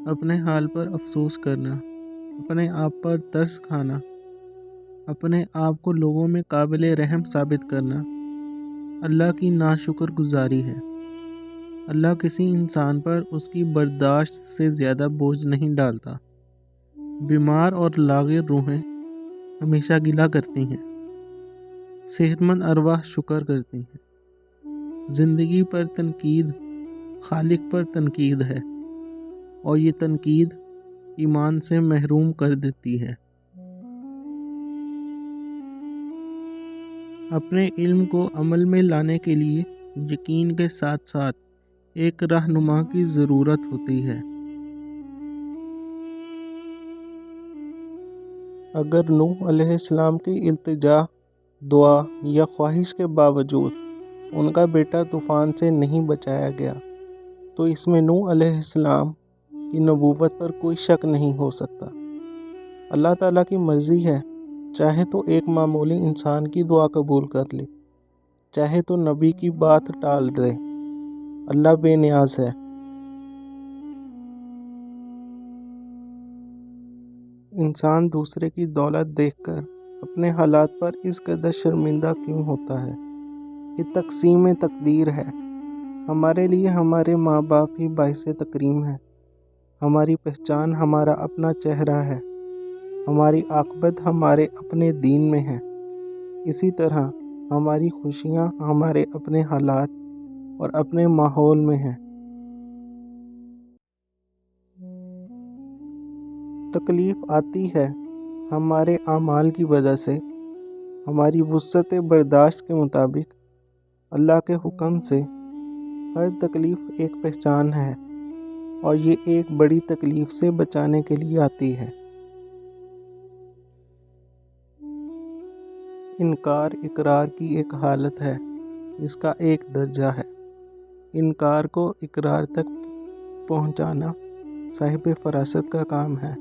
اپنے حال پر افسوس کرنا، اپنے آپ پر ترس کھانا، اپنے آپ کو لوگوں میں قابل رحم ثابت کرنا اللہ کی ناشکر گزاری ہے۔ اللہ کسی انسان پر اس کی برداشت سے زیادہ بوجھ نہیں ڈالتا۔ بیمار اور لاغر روحیں ہمیشہ گلہ کرتی ہیں، صحت مند ارواح شکر کرتی ہیں۔ زندگی پر تنقید خالق پر تنقید ہے، اور یہ تنقید ایمان سے محروم کر دیتی ہے۔ اپنے علم کو عمل میں لانے کے لیے یقین کے ساتھ ساتھ ایک رہنما کی ضرورت ہوتی ہے۔ اگر نوح علیہ السلام کی التجا، دعا یا خواہش کے باوجود ان کا بیٹا طوفان سے نہیں بچایا گیا، تو اس میں نوح علیہ السلام کی نبوت پر کوئی شک نہیں ہو سکتا۔ اللہ تعالیٰ کی مرضی ہے، چاہے تو ایک معمولی انسان کی دعا قبول کر لے، چاہے تو نبی کی بات ٹال دے۔ اللہ بے نیاز ہے۔ انسان دوسرے کی دولت دیکھ کر اپنے حالات پر اس قدر شرمندہ کیوں ہوتا ہے؟ یہ تقسیم تقدیر ہے۔ ہمارے لیے ہمارے ماں باپ ہی باعث تکریم ہے۔ ہماری پہچان ہمارا اپنا چہرہ ہے۔ ہماری عاقبت ہمارے اپنے دین میں ہے۔ اسی طرح ہماری خوشیاں ہمارے اپنے حالات اور اپنے ماحول میں ہیں۔ تکلیف آتی ہے ہمارے اعمال کی وجہ سے، ہماری وسعت برداشت کے مطابق۔ اللہ کے حکم سے ہر تکلیف ایک پہچان ہے، اور یہ ایک بڑی تکلیف سے بچانے کے لیے آتی ہے۔ انکار اقرار کی ایک حالت ہے، اس کا ایک درجہ ہے۔ انکار کو اقرار تک پہنچانا صاحب فراست کا کام ہے۔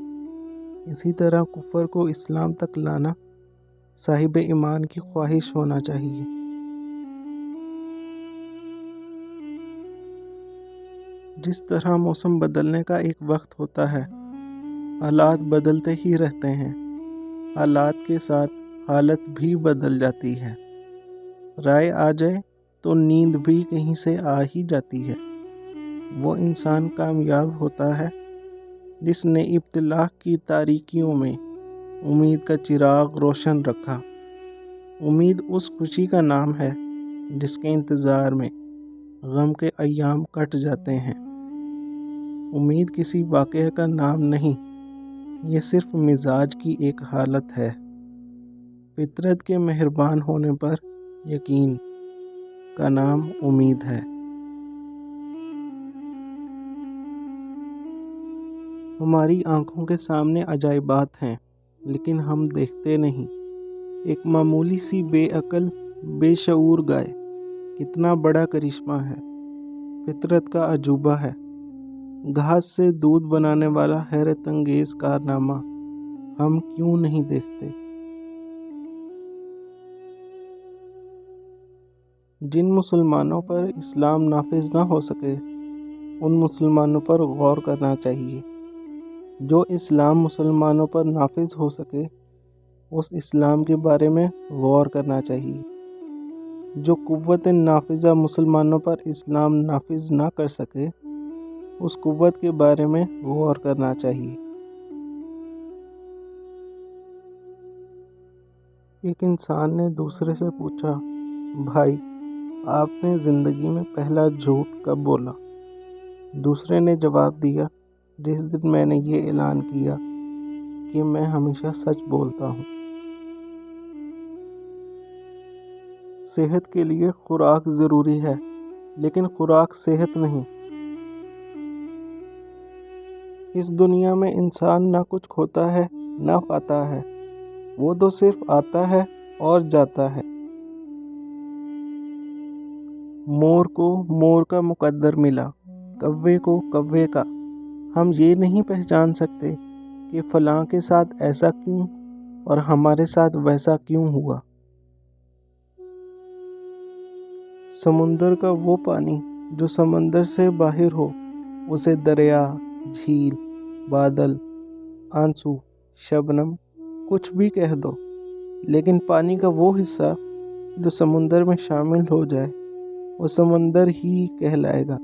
اسی طرح کفر کو اسلام تک لانا صاحب ایمان کی خواہش ہونا چاہیے۔ جس طرح موسم بدلنے کا ایک وقت ہوتا ہے، حالات بدلتے ہی رہتے ہیں، حالات کے ساتھ حالت بھی بدل جاتی ہے۔ رائے آ جائے تو نیند بھی کہیں سے آ ہی جاتی ہے۔ وہ انسان کامیاب ہوتا ہے جس نے ابتلا کی تاریکیوں میں امید کا چراغ روشن رکھا۔ امید اس خوشی کا نام ہے جس کے انتظار میں غم کے ایام کٹ جاتے ہیں۔ امید کسی واقعہ کا نام نہیں، یہ صرف مزاج کی ایک حالت ہے۔ فطرت کے مہربان ہونے پر یقین کا نام امید ہے۔ ہماری آنکھوں کے سامنے عجائبات ہیں، لیکن ہم دیکھتے نہیں۔ ایک معمولی سی بے عقل بے شعور گائے کتنا بڑا کرشمہ ہے، فطرت کا عجوبہ ہے۔ گھاس سے دودھ بنانے والا حیرت انگیز کارنامہ ہم کیوں نہیں دیکھتے؟ جن مسلمانوں پر اسلام نافذ نہ ہو سکے، ان مسلمانوں پر غور کرنا چاہیے۔ جو اسلام مسلمانوں پر نافذ ہو سکے، اس اسلام کے بارے میں غور کرنا چاہیے۔ جو قوت نافذہ مسلمانوں پر اسلام نافذ نہ کر سکے، اس قوت کے بارے میں غور کرنا چاہیے۔ ایک انسان نے دوسرے سے پوچھا، بھائی، آپ نے زندگی میں پہلا جھوٹ کب بولا؟ دوسرے نے جواب دیا، جس دن میں نے یہ اعلان کیا کہ میں ہمیشہ سچ بولتا ہوں۔ صحت کے لیے خوراک ضروری ہے، لیکن خوراک صحت نہیں۔ اس دنیا میں انسان نہ کچھ کھوتا ہے نہ پاتا ہے، وہ تو صرف آتا ہے اور جاتا ہے۔ مور کو مور کا مقدر ملا، کوے کو کوے کا۔ ہم یہ نہیں پہچان سکتے کہ فلاں کے ساتھ ایسا کیوں اور ہمارے ساتھ ویسا کیوں ہوا۔ سمندر کا وہ پانی جو سمندر سے باہر ہو، اسے دریا، جھیل بادل، آنسو، شبنم، کچھ بھی کہہ دو، لیکن پانی کا وہ حصہ جو سمندر میں شامل ہو جائے وہ سمندر ہی کہلائے گا۔